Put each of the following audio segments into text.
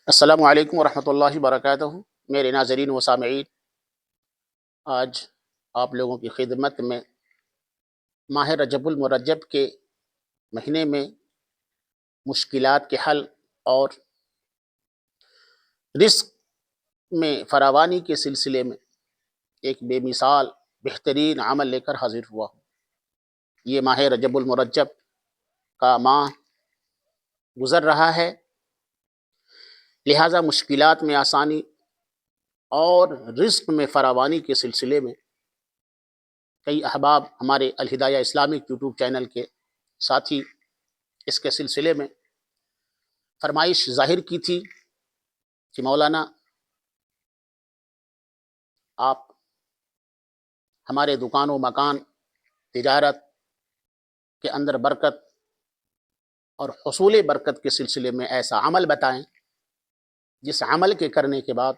السلام علیکم ورحمۃ اللہ وبرکاتہ۔ میرے ناظرین و سامعین، آج آپ لوگوں کی خدمت میں ماہ رجب المرجب کے مہینے میں مشکلات کے حل اور رزق میں فراوانی کے سلسلے میں ایک بے مثال بہترین عمل لے کر حاضر ہوا ہوں۔ یہ ماہ رجب المرجب کا ماہ گزر رہا ہے، لہٰذا مشکلات میں آسانی اور رزق میں فراوانی کے سلسلے میں کئی احباب ہمارے الہدایہ اسلامک یوٹیوب چینل کے ساتھی اس کے سلسلے میں فرمائش ظاہر کی تھی کہ مولانا آپ ہمارے دکان و مکان تجارت کے اندر برکت اور حصول برکت کے سلسلے میں ایسا عمل بتائیں جس عمل کے کرنے کے بعد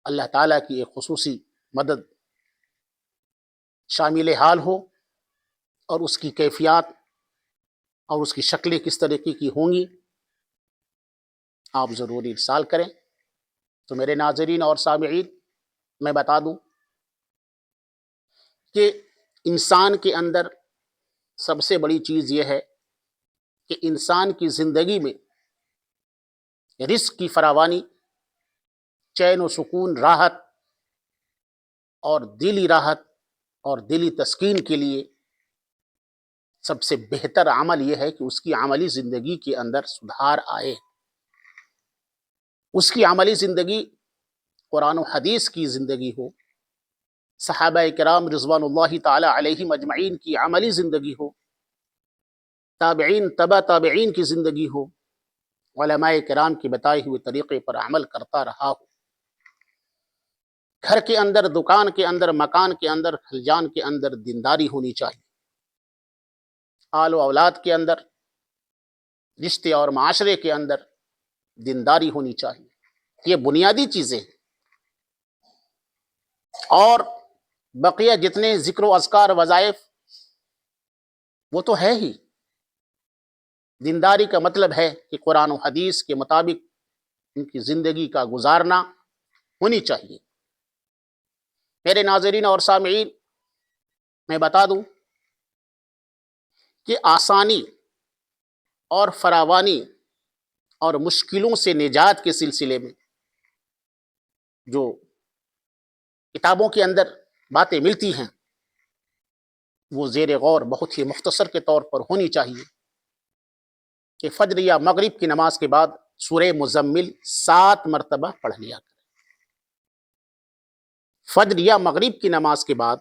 اللہ تعالیٰ کی ایک خصوصی مدد شامل حال ہو، اور اس کی کیفیات اور اس کی شکلیں کس طریقے کی ہوں گی آپ ضرور ارسال کریں۔ تو میرے ناظرین اور سامعین، میں بتا دوں کہ انسان کے اندر سب سے بڑی چیز یہ ہے کہ انسان کی زندگی میں رزق کی فراوانی، چین و سکون، راحت اور دلی راحت اور دلی تسکین کے لیے سب سے بہتر عمل یہ ہے کہ اس کی عملی زندگی کے اندر سدھار آئے، اس کی عملی زندگی قرآن و حدیث کی زندگی ہو، صحابہ کرام رضوان اللہ تعالی علیہم اجمعین کی عملی زندگی ہو، تابعین تبع تابعین کی زندگی ہو، علماء کرام کی بتائے ہوئے طریقے پر عمل کرتا رہا ہو، گھر کے اندر، دکان کے اندر، مکان کے اندر، خلیجان کے اندر دینداری ہونی چاہیے، آل و اولاد کے اندر، رشتے اور معاشرے کے اندر دینداری ہونی چاہیے۔ یہ بنیادی چیزیں ہیں، اور بقیہ جتنے ذکر و اذکار وظائف وہ تو ہے ہی۔ دینداری کا مطلب ہے کہ قرآن و حدیث کے مطابق ان کی زندگی کا گزارنا ہونی چاہیے۔ میرے ناظرین اور سامعین، میں بتا دوں کہ آسانی اور فراوانی اور مشکلوں سے نجات کے سلسلے میں جو کتابوں کے اندر باتیں ملتی ہیں وہ زیر غور بہت ہی مختصر کے طور پر ہونی چاہیے کہ فجر یا مغرب کی نماز کے بعد سورہ مزمل 7 مرتبہ پڑھ لیا کریں۔ فجر یا مغرب کی نماز کے بعد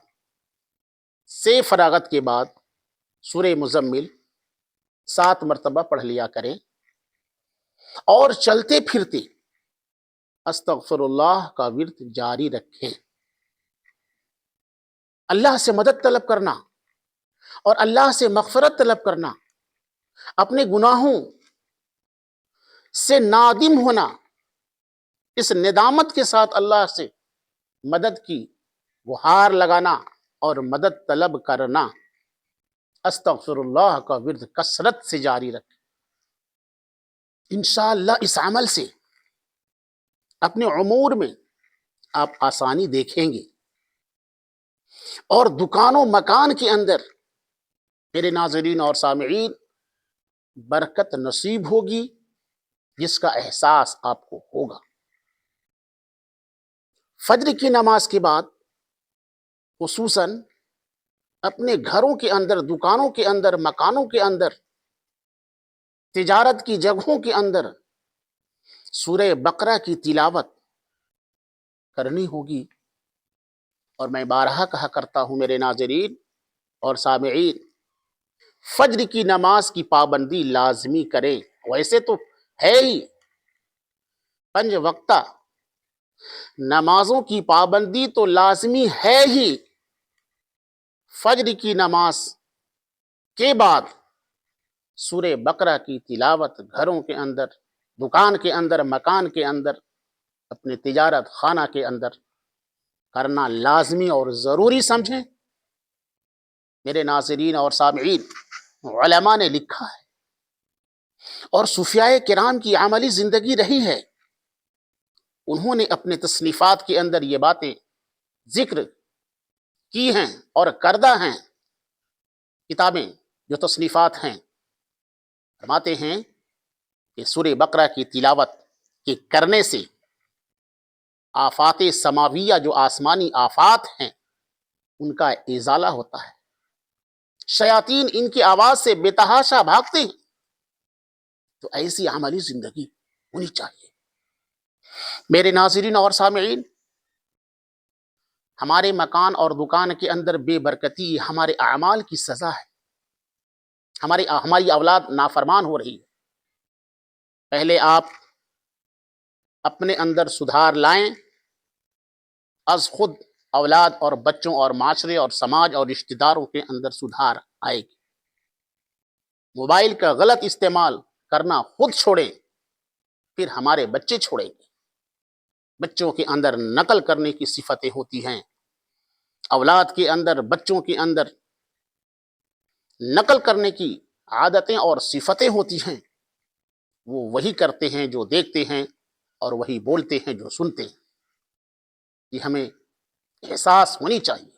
سے فراغت کے بعد سورہ مزمل 7 مرتبہ پڑھ لیا کریں، اور چلتے پھرتے استغفر اللہ کا ورد جاری رکھیں۔ اللہ سے مدد طلب کرنا اور اللہ سے مغفرت طلب کرنا، اپنے گناہوں سے نادم ہونا، اس ندامت کے ساتھ اللہ سے مدد کی گہار لگانا اور مدد طلب کرنا، استغفر اللہ کا ورد کثرت سے جاری رکھیں۔ انشاءاللہ اس عمل سے اپنے امور میں آپ آسانی دیکھیں گے، اور دکان و مکان کے اندر میرے ناظرین اور سامعین برکت نصیب ہوگی، جس کا احساس آپ کو ہوگا۔ فجر کی نماز کے بعد خصوصاً اپنے گھروں کے اندر، دکانوں کے اندر، مکانوں کے اندر، تجارت کی جگہوں کے اندر سورہ بقرہ کی تلاوت کرنی ہوگی۔ اور میں بارہا کہا کرتا ہوں میرے ناظرین اور سامعین، فجر کی نماز کی پابندی لازمی کریں۔ ویسے تو ہے ہی 5 وقتہ نمازوں کی پابندی تو لازمی ہے ہی، فجر کی نماز کے بعد سورہ بقرہ کی تلاوت گھروں کے اندر، دکان کے اندر، مکان کے اندر، اپنے تجارت خانہ کے اندر کرنا لازمی اور ضروری سمجھیں۔ میرے ناظرین اور سامعین، علماء نے لکھا ہے اور صوفیاء کرام کی عملی زندگی رہی ہے. انہوں نے اپنے تصنیفات کے اندر یہ باتیں ذکر کی ہیں اور کردہ ہیں. کتابیں جو تصنیفات ہیں، فرماتے ہیں کہ سورہ بقرہ کی تلاوت کے کرنے سے آفات سماویہ، جو آسمانی آفات ہیں، ان کا ازالہ ہوتا ہے. شیاطین ان کی آواز سے بے تحاشا بھاگتے ہیں. تو ایسی عملی زندگی ہونی چاہیے. میرے ناظرین اور سامعین، ہمارے مکان اور دکان کے اندر بے برکتی ہمارے اعمال کی سزا ہے. ہماری اولاد نافرمان ہو رہی ہے. پہلے آپ اپنے اندر سدھار لائیں، از خود اولاد اور بچوں اور معاشرے اور سماج اور رشتہ داروں کے اندر سدھار آئے گی. موبائل کا غلط استعمال کرنا خود چھوڑیں، پھر ہمارے بچے چھوڑیں گے. بچوں کے اندر نقل کرنے کی صفتیں ہوتی ہیں، اولاد کے اندر، بچوں کے اندر نقل کرنے کی عادتیں اور صفتیں ہوتی ہیں. وہ وہی کرتے ہیں جو دیکھتے ہیں اور وہی بولتے ہیں جو سنتے ہیں. یہ ہمیں احساس ہونی چاہیے.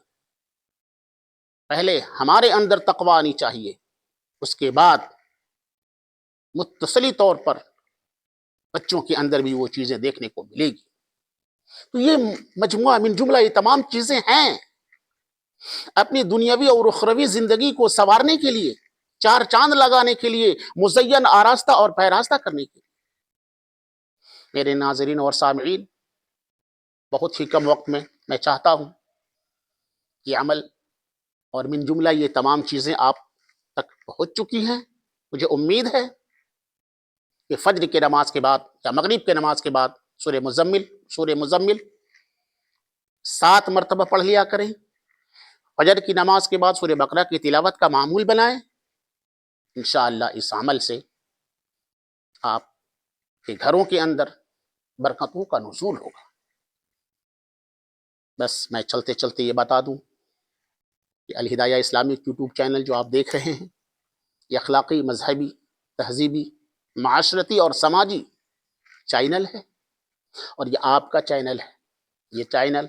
پہلے ہمارے اندر تقوی آنی چاہیے، اس کے بعد متصلی طور پر بچوں کے اندر بھی وہ چیزیں دیکھنے کو ملے گی. تو یہ مجموعہ من جملہ یہ تمام چیزیں ہیں اپنی دنیاوی اور اخروی زندگی کو سنوارنے کے لیے، چار چاند لگانے کے لیے، مزین آراستہ اور پیراستہ کرنے کے لیے. میرے ناظرین اور سامعین، بہت ہی کم وقت میں میں چاہتا ہوں کہ عمل اور من جملہ یہ تمام چیزیں آپ تک پہنچ چکی ہیں. مجھے امید ہے کہ فجر کی نماز کے بعد یا مغرب کے نماز کے بعد سورہ مزمل 7 مرتبہ پڑھ لیا کریں. فجر کی نماز کے بعد سورہ بقرہ کی تلاوت کا معمول بنائیں. انشاءاللہ اس عمل سے آپ کے گھروں کے اندر برکتوں کا نزول ہوگا. بس میں چلتے چلتے یہ بتا دوں کہ الہدایہ اسلامک یوٹیوب چینل جو آپ دیکھ رہے ہیں، یہ اخلاقی، مذہبی، تہذیبی، معاشرتی اور سماجی چینل ہے، اور یہ آپ کا چینل ہے. یہ چینل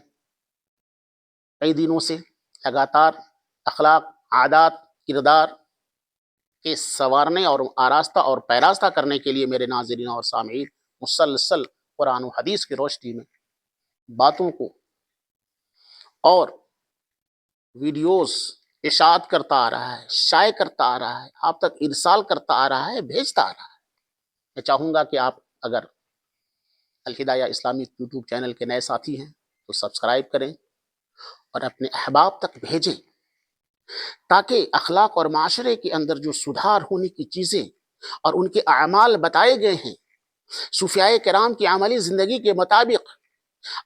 کئی دنوں سے لگاتار اخلاق، عادات، کردار کے سنوارنے اور آراستہ اور پیراستہ کرنے کے لیے میرے ناظرین اور سامعین مسلسل قرآن و حدیث کی روشنی میں باتوں کو اور ویڈیوز اشاعت کرتا آ رہا ہے، شائع کرتا آ رہا ہے، آپ تک ارسال کرتا آ رہا ہے، بھیجتا آ رہا ہے. میں چاہوں گا کہ آپ اگر الہدایہ اسلامک یوٹیوب چینل کے نئے ساتھی ہیں تو سبسکرائب کریں اور اپنے احباب تک بھیجیں، تاکہ اخلاق اور معاشرے کے اندر جو سدھار ہونے کی چیزیں اور ان کے اعمال بتائے گئے ہیں، صوفیاء کرام کی عملی زندگی کے مطابق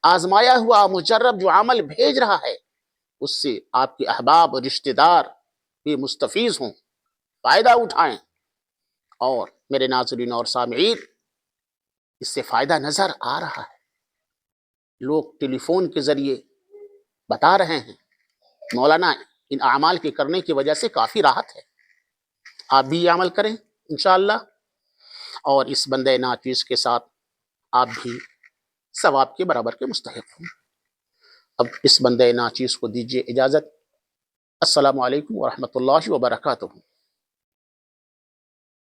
آزمایا ہوا مجرب جو عمل بھیج رہا ہے، اس سے آپ کے احباب اور رشتہ دار بھی مستفیض ہوں، فائدہ اٹھائیں. اور میرے ناظرین اور سامعین، اس سے فائدہ نظر آ رہا ہے. لوگ ٹیلی فون کے ذریعے بتا رہے ہیں مولانا ان اعمال کے کرنے کی وجہ سے کافی راحت ہے. آپ بھی یہ عمل کریں انشاءاللہ، اور اس بندے ناچیز کے ساتھ آپ بھی ثواب کے برابر کے مستحق ہوں. اب اس بندے ناچیز کو دیجیے اجازت. السلام علیکم ورحمۃ اللہ وبرکاتہ.